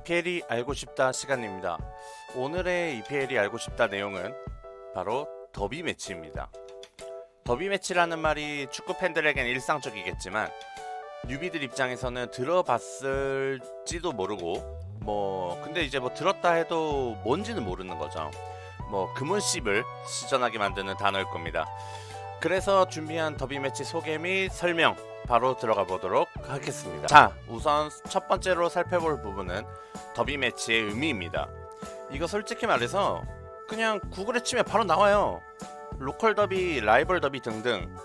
EPL이 알고 싶다 시간입니다. 오늘의 EPL이 알고 싶다 내용은 바로 더비 매치입니다. 더비 매치라는 말이 축구 팬들에겐 일상적이겠지만 뉴비들 입장에서는 들어봤을지도 모르고 근데 이제 들었다 해도 뭔지는 모르는 거죠. 금은씹을 시전하게 만드는 단어일 겁니다. 그래서 준비한 더비 매치 소개 및 설명 바로 들어가 보도록 하겠습니다. 자, 우선 첫 번째로 살펴볼 부분은 더비 매치의 의미입니다. 이거 솔직히 말해서 그냥 구글에 치면 바로 나와요. 로컬 더비, 라이벌 더비 등등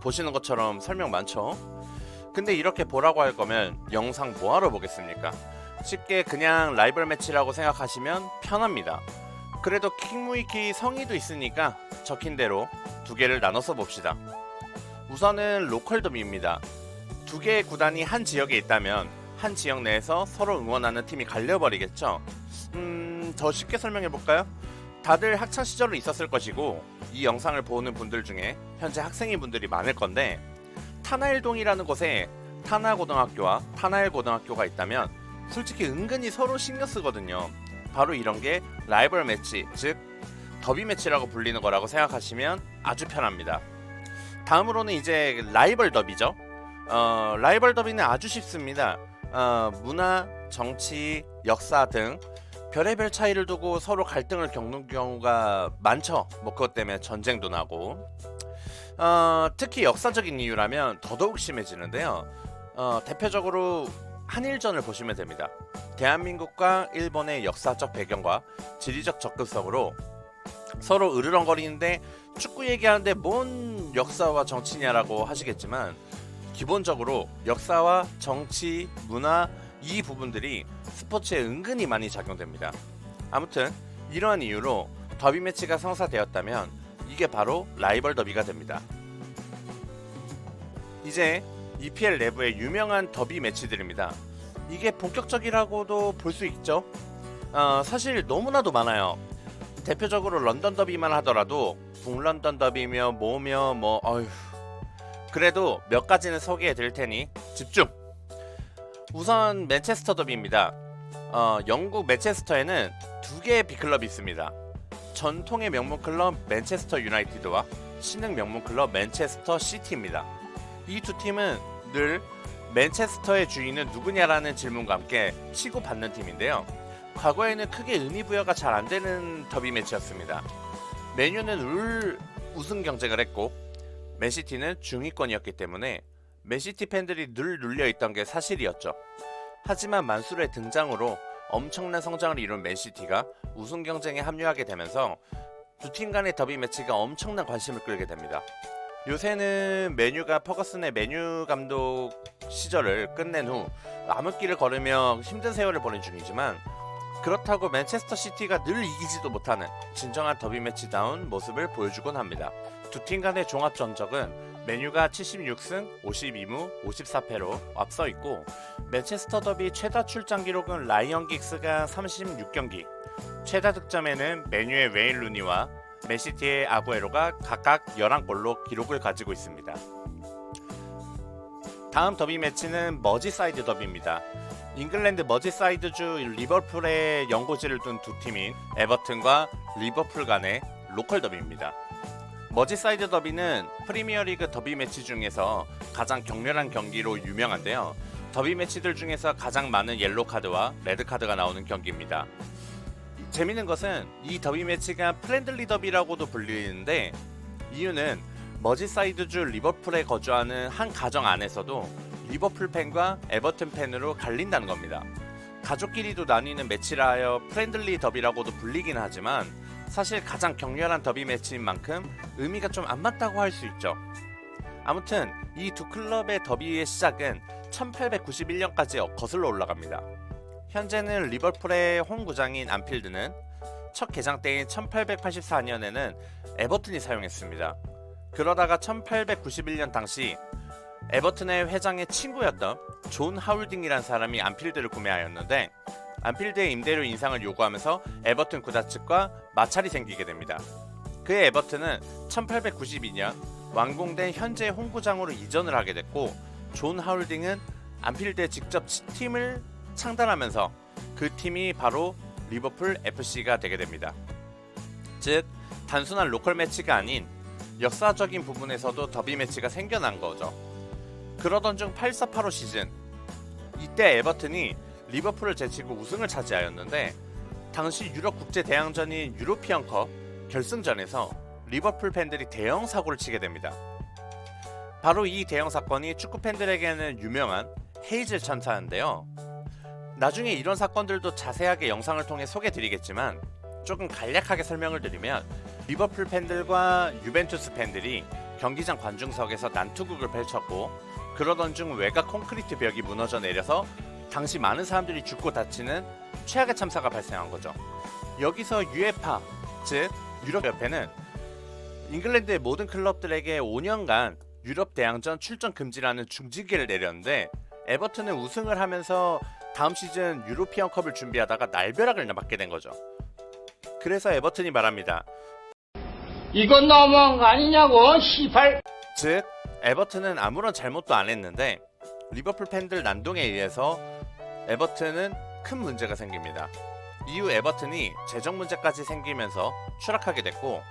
보시는 것처럼 설명 많죠. 근데 이렇게 보라고 할 거면 영상 뭐하러 보겠습니까? 쉽게 그냥 라이벌 매치라고 생각하시면 편합니다. 그래도 킹무이키 성의도 있으니까 적힌 대로 두 개를 나눠서 봅시다. 우선은 로컬 더비입니다. 두 개의 구단이 한 지역에 있다면 한 지역 내에서 서로 응원하는 팀이 갈려버리겠죠. 더 쉽게 설명해볼까요? 다들 학창시절은 있었을 것이고 이 영상을 보는 분들 중에 현재 학생인 분들이 많을 건데 타나일동이라는 곳에 타나고등학교와 타나일고등학교가 있다면 솔직히 은근히 서로 신경 쓰거든요. 바로 이런 게 라이벌 매치, 즉 더비 매치라고 불리는 거라고 생각하시면 아주 편합니다. 다음으로는 이제 라이벌 더비죠. 라이벌 더비는 아주 쉽습니다. 문화, 정치, 역사 등 별의별 차이를 두고 서로 갈등을 겪는 경우가 많죠. 그것 때문에 전쟁도 나고 특히 역사적인 이유라면 더더욱 심해지는데요. 대표적으로 한일전을 보시면 됩니다. 대한민국과 일본의 역사적 배경과 지리적 접근성으로 서로 으르렁거리는데 축구 얘기하는데 뭔 역사와 정치냐라고 하시겠지만 기본적으로 역사와 정치, 문화 이 부분들이 스포츠에 은근히 많이 작용됩니다. 아무튼 이러한 이유로 더비 매치가 성사되었다면 이게 바로 라이벌 더비가 됩니다. 이제 EPL 내부의 유명한 더비 매치들입니다. 이게 본격적이라고도 볼 수 있죠. 사실 너무나도 많아요. 대표적으로 런던 더비만 하더라도 북런던 더비며 그래도 몇 가지는 소개해 드릴 테니 집중! 우선 맨체스터 더비입니다. 영국 맨체스터에는 두 개의 빅클럽이 있습니다. 전통의 명문 클럽 맨체스터 유나이티드와 신흥 명문 클럽 맨체스터 시티입니다. 이 두 팀은 늘 맨체스터의 주인은 누구냐라는 질문과 함께 치고받는 팀인데요. 과거에는 크게 의미 부여가 잘 안되는 더비 매치였습니다. 맨유는 늘 우승 경쟁을 했고 맨시티는 중위권이었기 때문에 맨시티 팬들이 늘 눌려있던 게 사실이었죠. 하지만 만수르의 등장으로 엄청난 성장을 이룬 맨시티가 우승 경쟁에 합류하게 되면서 두 팀 간의 더비 매치가 엄청난 관심을 끌게 됩니다. 요새는 맨유가 퍼거슨의 맨유 감독 시절을 끝낸 후 암흑기를 걸으며 힘든 세월을 보낸 중이지만 그렇다고 맨체스터 시티가 늘 이기지도 못하는 진정한 더비 매치다운 모습을 보여주곤 합니다. 두 팀 간의 종합 전적은 맨유가 76승 52무 54패로 앞서 있고 맨체스터 더비 최다 출장 기록은 라이언 긱스가 36경기, 최다 득점에는 맨유의 웨인 루니와 맨시티의 아구에로가 각각 11골로 기록을 가지고 있습니다. 다음 더비 매치는 머지사이드 더비입니다. 잉글랜드 머지사이드주 리버풀의 연고지를 둔 두 팀인 에버튼과 리버풀 간의 로컬 더비입니다. 머지사이드 더비는 프리미어리그 더비 매치 중에서 가장 격렬한 경기로 유명한데요. 더비 매치들 중에서 가장 많은 옐로 카드와 레드 카드가 나오는 경기입니다. 재밌는 것은 이 더비 매치가 프렌들리 더비라고도 불리는데 이유는 머지사이드주 리버풀에 거주하는 한 가정 안에서도 리버풀 팬과 에버튼 팬으로 갈린다는 겁니다. 가족끼리도 나뉘는 매치라 하여 프렌들리 더비라고도 불리긴 하지만 사실 가장 격렬한 더비 매치인 만큼 의미가 좀 안 맞다고 할 수 있죠. 아무튼 이 두 클럽의 더비의 시작은 1891년까지 거슬러 올라갑니다. 현재는 리버풀의 홈구장인 안필드는 첫 개장 때인 1884년에는 에버튼이 사용했습니다. 그러다가 1891년 당시 에버튼의 회장의 친구였던 존 하울딩이라는 사람이 안필드를 구매하였는데 안필드의 임대료 인상을 요구하면서 에버튼 구단 측과 마찰이 생기게 됩니다. 그의 에버튼은 1892년 완공된 현재의 홈구장으로 이전을 하게 됐고 존 하울딩은 안필드에 직접 팀을 창단하면서 그 팀이 바로 리버풀 FC가 되게 됩니다. 즉 단순한 로컬 매치가 아닌 역사적인 부분에서도 더비 매치가 생겨난 거죠. 그러던 중 84-85 시즌, 이때 에버튼이 리버풀을 제치고 우승을 차지하였는데, 당시 유럽 국제 대항전인 유로피언컵 결승전에서 리버풀 팬들이 대형 사고를 치게 됩니다. 바로 이 대형 사건이 축구 팬들에게는 유명한 헤이즐 참사인데요. 나중에 이런 사건들도 자세하게 영상을 통해 소개드리겠지만, 조금 간략하게 설명을 드리면, 리버풀 팬들과 유벤투스 팬들이 경기장 관중석에서 난투극을 펼쳤고, 그러던 중 외곽 콘크리트 벽이 무너져 내려서 당시 많은 사람들이 죽고 다치는 최악의 참사가 발생한 거죠. 여기서 UEFA, 즉 유럽협회는 잉글랜드의 모든 클럽들에게 5년간 유럽 대항전 출전 금지라는 중징계를 내렸는데, 에버튼은 우승을 하면서 다음 시즌 유로피언컵을 준비하다가 날벼락을 맞게 된 거죠. 그래서 에버튼이 말합니다. 이건 너무한 거 아니냐고, 시발. 즉 에버튼은 아무런 잘못도 안 했는데, 리버풀 팬들 난동에 의해서 에버튼은 큰 문제가 생깁니다. 이후 에버튼이 재정 문제까지 생기면서 추락하게 됐고,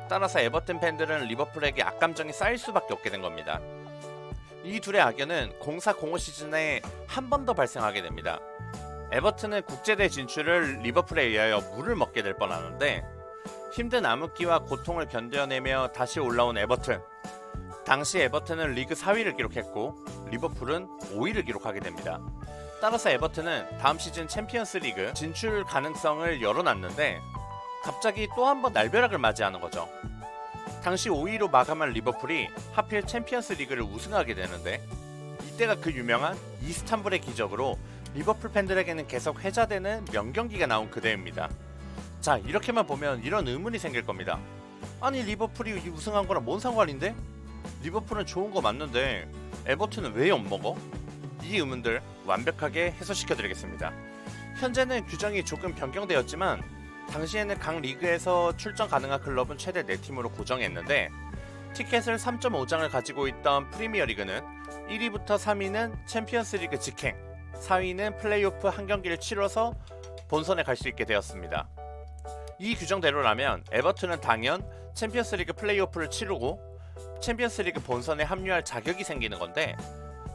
따라서 에버튼 팬들은 리버풀에게 악감정이 쌓일 수밖에 없게 된 겁니다. 이 둘의 악연은 04-05 시즌에 한 번 더 발생하게 됩니다. 에버튼은 국제대 진출을 리버풀에 의하여 물을 먹게 될 뻔하는데, 힘든 암흑기와 고통을 견뎌내며 다시 올라온 에버튼. 당시 에버튼은 리그 4위를 기록했고 리버풀은 5위를 기록하게 됩니다. 따라서 에버튼은 다음 시즌 챔피언스 리그 진출 가능성을 열어놨는데, 갑자기 또 한 번 날벼락을 맞이하는 거죠. 당시 5위로 마감한 리버풀이 하필 챔피언스 리그를 우승하게 되는데, 이때가 그 유명한 이스탄불의 기적으로 리버풀 팬들에게는 계속 회자되는 명경기가 나온 그대입니다. 자, 이렇게만 보면 이런 의문이 생길 겁니다. 아니, 리버풀이 우승한 거랑 뭔 상관인데? 리버풀은 좋은 거 맞는데 에버튼은 왜 엿먹어? 이 의문들 완벽하게 해소시켜드리겠습니다. 현재는 규정이 조금 변경되었지만, 당시에는 각 리그에서 출전 가능한 클럽은 최대 4팀으로 고정했는데, 티켓을 3.5장을 가지고 있던 프리미어리그는 1위부터 3위는 챔피언스리그 직행, 4위는 플레이오프 한 경기를 치러서 본선에 갈 수 있게 되었습니다. 이 규정대로라면 에버튼은 당연 챔피언스리그 플레이오프를 치르고 챔피언스리그 본선에 합류할 자격이 생기는 건데,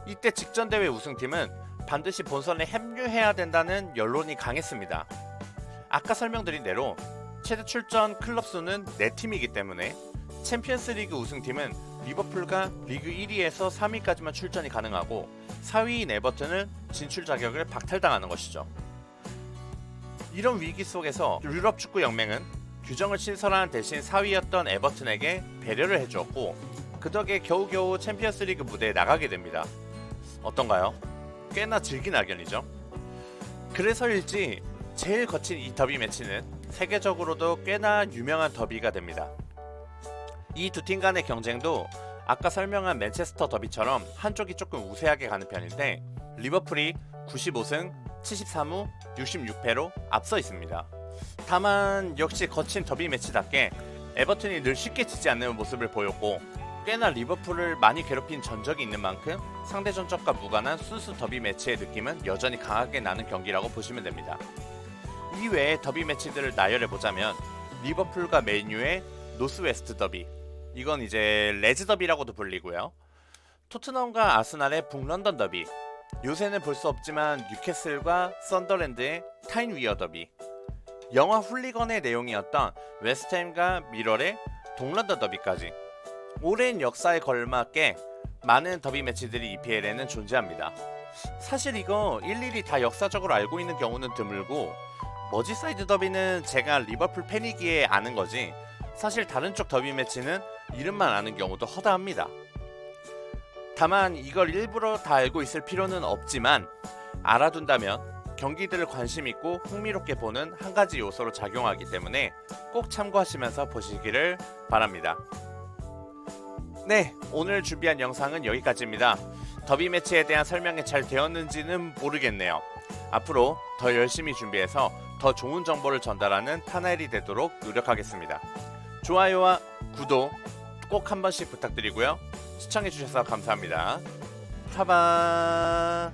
이때 직전 대회 우승팀은 반드시 본선에 합류해야 된다는 여론이 강했습니다. 아까 설명드린 대로 최대 출전 클럽 수는 4팀이기 때문에 챔피언스리그 우승팀은 리버풀과 리그 1위에서 3위까지만 출전이 가능하고, 4위인 에버튼은 진출 자격을 박탈당하는 것이죠. 이런 위기 속에서 유럽 축구 연맹은 규정을 신설하는 대신 4위였던 에버튼에게 배려를 해주었고, 그 덕에 겨우겨우 챔피언스리그 무대에 나가게 됩니다. 어떤가요? 꽤나 질긴 악연이죠. 그래서일지 제일 거친 이 더비 매치는 세계적으로도 꽤나 유명한 더비가 됩니다. 이 두 팀 간의 경쟁도 아까 설명한 맨체스터 더비처럼 한쪽이 조금 우세하게 가는 편인데, 리버풀이 95승 73무 66패로 앞서 있습니다. 다만 역시 거친 더비 매치답게 에버튼이 늘 쉽게 지지 않는 모습을 보였고, 꽤나 리버풀을 많이 괴롭힌 전적이 있는 만큼 상대 전적과 무관한 순수 더비 매치의 느낌은 여전히 강하게 나는 경기라고 보시면 됩니다. 이외에 더비 매치들을 나열해보자면, 리버풀과 맨유의 노스웨스트 더비, 이건 이제 레즈 더비라고도 불리고요. 토트넘과 아스날의 북런던 더비, 요새는 볼 수 없지만 뉴캐슬과 썬더랜드의 타인 위어 더비, 영화 훌리건의 내용이었던 웨스트햄과 미럴의 동런던 더비까지 오랜 역사에 걸맞게 많은 더비 매치들이 EPL에는 존재합니다. 사실 이거 일일이 다 역사적으로 알고 있는 경우는 드물고, 머지사이드 더비는 제가 리버풀 팬이기에 아는 거지, 사실 다른 쪽 더비 매치는 이름만 아는 경우도 허다합니다. 다만 이걸 일부러 다 알고 있을 필요는 없지만, 알아둔다면 경기들을 관심있고 흥미롭게 보는 한 가지 요소로 작용하기 때문에 꼭 참고하시면서 보시기를 바랍니다. 네, 오늘 준비한 영상은 여기까지입니다. 더비 매치에 대한 설명이 잘 되었는지는 모르겠네요. 앞으로 더 열심히 준비해서 더 좋은 정보를 전달하는 타나엘이 되도록 노력하겠습니다. 좋아요와 구독 꼭 한 번씩 부탁드리고요. 시청해주셔서 감사합니다. 타바.